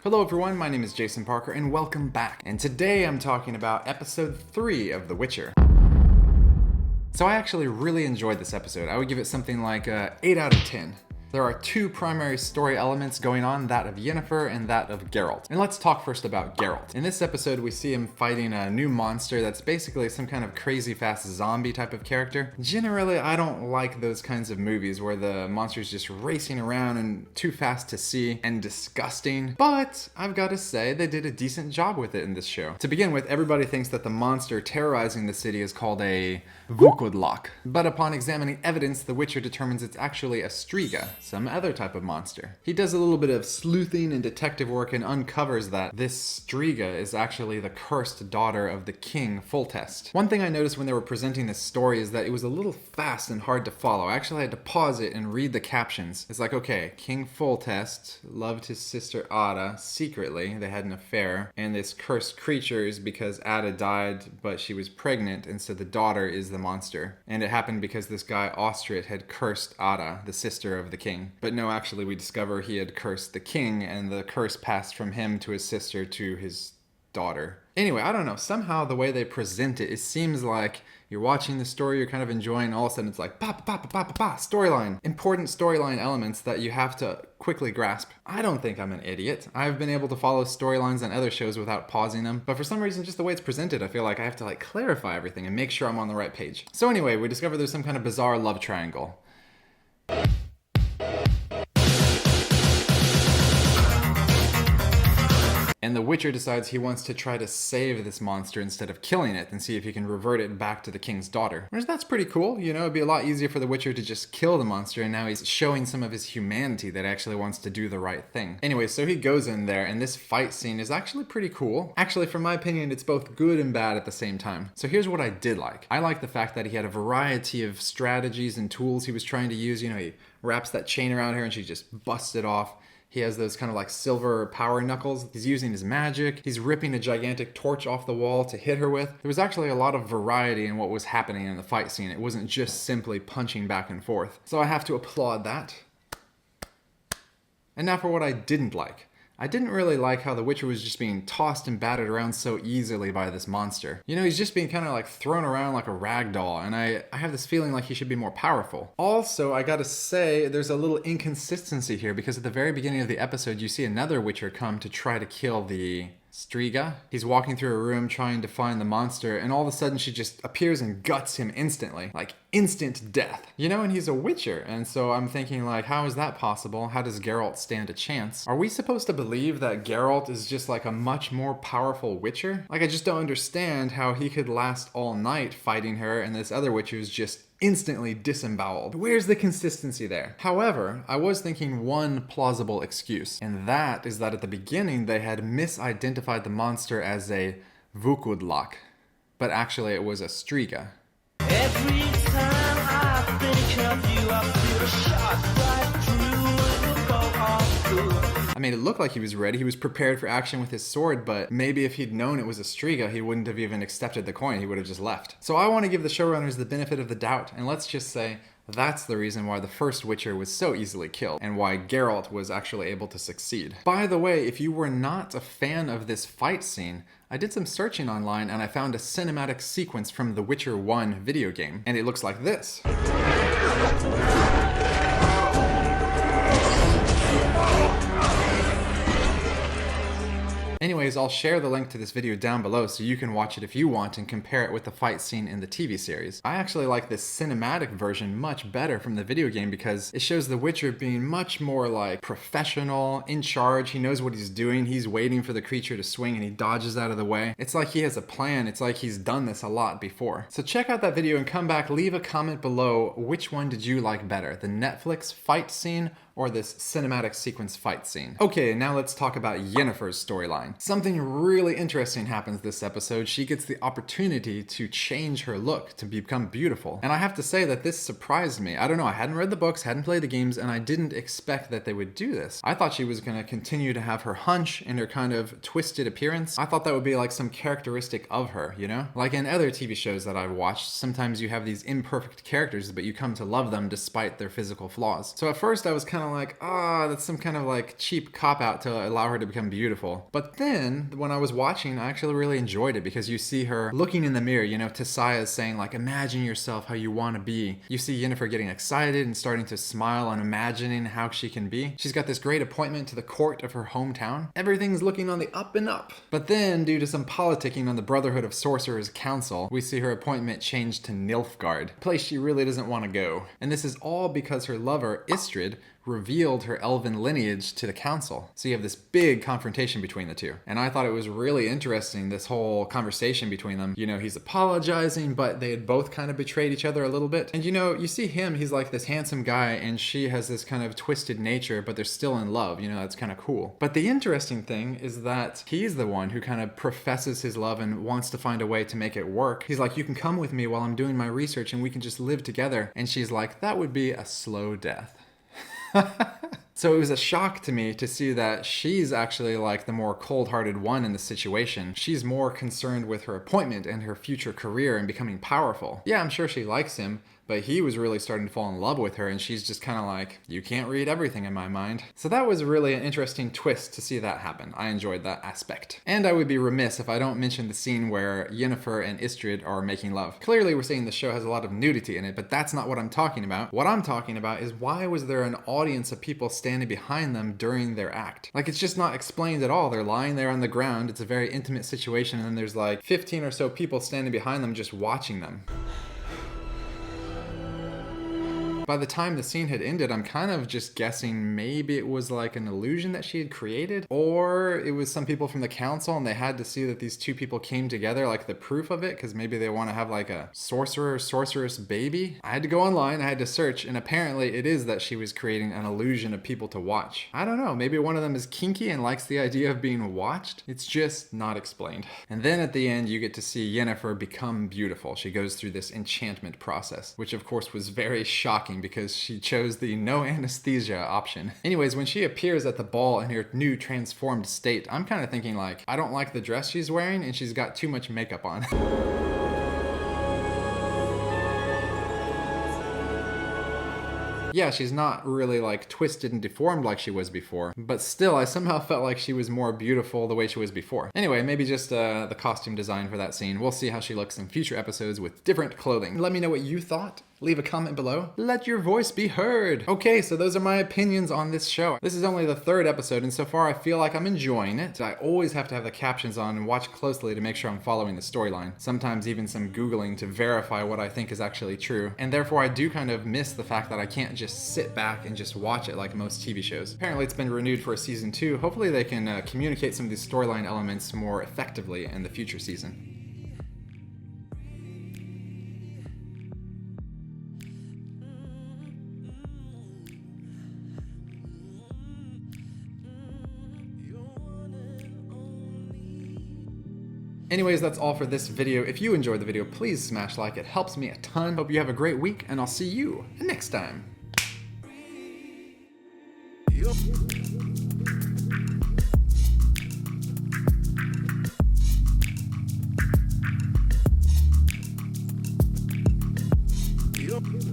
Hello everyone, my name is Jason Parker and welcome back. And today I'm talking about episode 3 of The Witcher. So I actually really enjoyed this episode. I would give it something like 8 out of 10. There are two primary story elements going on, that of Yennefer and that of Geralt. And let's talk first about Geralt. In this episode, we see him fighting a new monster that's basically some kind of crazy fast zombie type of character. Generally, I don't like those kinds of movies where the monster's just racing around and too fast to see and disgusting. But I've got to say, they did a decent job with it in this show. To begin with, everybody thinks that the monster terrorizing the city is called a Vukodlak. But upon examining evidence, the Witcher determines it's actually a striga, some other type of monster. He does a little bit of sleuthing and detective work and uncovers that this striga is actually the cursed daughter of the king Foltest. One thing I noticed when they were presenting this story is that it was a little fast and hard to follow. I actually had to pause it and read the captions. It's like, okay, King Foltest loved his sister Ada secretly. They had an affair. And this cursed creature is because Ada died, but she was pregnant, and so the daughter is the monster. And it happened because this guy Ostrit had cursed Ada, the sister of the king. But no, actually we discover he had cursed the king, and the curse passed from him to his sister to his daughter. Anyway, I don't know, somehow the way they present it seems like you're watching the story, you're kind of enjoying, all of a sudden it's like storyline. Important storyline elements that you have to quickly grasp. I don't think I'm an idiot. I've been able to follow storylines on other shows without pausing them, but for some reason, just the way it's presented, I feel like I have to clarify everything and make sure I'm on the right page. So anyway, we discover there's some kind of bizarre love triangle. And the Witcher decides he wants to try to save this monster instead of killing it and see if he can revert it back to the king's daughter. Whereas that's pretty cool, you know, it'd be a lot easier for the Witcher to just kill the monster, and now he's showing some of his humanity that actually wants to do the right thing. Anyway, so he goes in there, and this fight scene is actually pretty cool. Actually, from my opinion, it's both good and bad at the same time. So here's what I did like. I like the fact that he had a variety of strategies and tools he was trying to use. You know, he wraps that chain around her and she just busts it off. He has those kind of silver power knuckles. He's using his magic. He's ripping a gigantic torch off the wall to hit her with. There was actually a lot of variety in what was happening in the fight scene. It wasn't just simply punching back and forth. So I have to applaud that. And now for what I didn't like. I didn't really like how the Witcher was just being tossed and battered around so easily by this monster. You know, he's just being kind of thrown around like a rag doll, and I have this feeling like he should be more powerful. Also, I gotta say, there's a little inconsistency here, because at the very beginning of the episode, you see another Witcher come to try to kill the striga. He's walking through a room trying to find the monster, and all of a sudden she just appears and guts him instantly. Instant death. You know, and he's a Witcher, and so I'm thinking how is that possible? How does Geralt stand a chance? Are we supposed to believe that Geralt is just a much more powerful Witcher? I just don't understand how he could last all night fighting her, and this other Witcher is just instantly disemboweled. Where's the consistency there? However, I was thinking one plausible excuse, and that is that at the beginning they had misidentified the monster as a Vukodlak, but actually it was a striga. Every time I think of you, I feel a shot right through the bow of good. I mean, it looked like he was ready. He was prepared for action with his sword, but maybe if he'd known it was a striga, he wouldn't have even accepted the coin. He would have just left. So I want to give the showrunners the benefit of the doubt, and let's just say that's the reason why the first Witcher was so easily killed, and why Geralt was actually able to succeed. By the way, if you were not a fan of this fight scene, I did some searching online and I found a cinematic sequence from the Witcher 1 video game, and it looks like this. Anyways, I'll share the link to this video down below so you can watch it if you want and compare it with the fight scene in the TV series. I actually like this cinematic version much better from the video game because it shows the Witcher being much more professional, in charge. He knows what he's doing. He's waiting for the creature to swing and he dodges out of the way. It's like he has a plan. It's like he's done this a lot before. So check out that video and come back, leave a comment below. Which one did you like better? The Netflix fight scene or this cinematic sequence fight scene? Okay, now let's talk about Yennefer's storyline. Something really interesting happens this episode. She gets the opportunity to change her look, to become beautiful. And I have to say that this surprised me. I don't know, I hadn't read the books, hadn't played the games, and I didn't expect that they would do this. I thought she was gonna continue to have her hunch and her kind of twisted appearance. I thought that would be some characteristic of her, you know? Like in other TV shows that I've watched, sometimes you have these imperfect characters, but you come to love them despite their physical flaws. So at first I was kind kind of like, that's some kind of like cheap cop-out to allow her to become beautiful. But then, when I was watching, I actually really enjoyed it because you see her looking in the mirror, you know, Tessia is saying like, imagine yourself how you want to be. You see Yennefer getting excited and starting to smile and imagining how she can be. She's got this great appointment to the court of her hometown. Everything's looking on the up and up. But then, due to some politicking on the Brotherhood of Sorcerers Council, we see her appointment changed to Nilfgaard, a place she really doesn't want to go. And this is all because her lover, Istrid, revealed her elven lineage to the council. So you have this big confrontation between the two. And I thought it was really interesting, this whole conversation between them. You know, he's apologizing, but they had both kind of betrayed each other a little bit. And you know, you see him, he's like this handsome guy, and she has this kind of twisted nature, but they're still in love. You know, that's kind of cool. But the interesting thing is that he's the one who kind of professes his love and wants to find a way to make it work. He's like, you can come with me while I'm doing my research and we can just live together. And she's like, that would be a slow death. So it was a shock to me to see that she's actually like the more cold-hearted one in the situation. She's more concerned with her appointment and her future career and becoming powerful. Yeah, I'm sure she likes him, but he was really starting to fall in love with her, and she's just kind of like, you can't read everything in my mind. So that was really an interesting twist to see that happen. I enjoyed that aspect. And I would be remiss if I don't mention the scene where Yennefer and Istrid are making love. Clearly we're saying the show has a lot of nudity in it, but that's not what I'm talking about. What I'm talking about is why was there an audience of people standing behind them during their act? Like, it's just not explained at all. They're lying there on the ground. It's a very intimate situation, and then there's like 15 or so people standing behind them just watching them. By the time the scene had ended, I'm kind of just guessing maybe it was like an illusion that she had created, or it was some people from the council and they had to see that these two people came together, like the proof of it, because maybe they want to have like a sorceress baby. I had to go online, I had to search, and apparently it is that she was creating an illusion of people to watch. I don't know, maybe one of them is kinky and likes the idea of being watched. It's just not explained. And then at the end, you get to see Yennefer become beautiful. She goes through this enchantment process, which of course was very shocking because she chose the no anesthesia option. Anyways, when she appears at the ball in her new transformed state, I'm kind of thinking like, I don't like the dress she's wearing and she's got too much makeup on. Yeah, she's not really like twisted and deformed like she was before, but still I somehow felt like she was more beautiful the way she was before. Anyway, maybe just the costume design for that scene. We'll see how she looks in future episodes with different clothing. Let me know what you thought. Leave a comment below. Let your voice be heard. Okay, so those are my opinions on this show. This is only the third episode, and so far I feel like I'm enjoying it. I always have to have the captions on and watch closely to make sure I'm following the storyline. Sometimes even some Googling to verify what I think is actually true. And therefore I do kind of miss the fact that I can't just sit back and just watch it like most TV shows. Apparently it's been renewed for a season 2. Hopefully they can communicate some of these storyline elements more effectively in the future season. Anyways, that's all for this video. If you enjoyed the video, please smash like. It helps me a ton. Hope you have a great week, and I'll see you next time. Yup.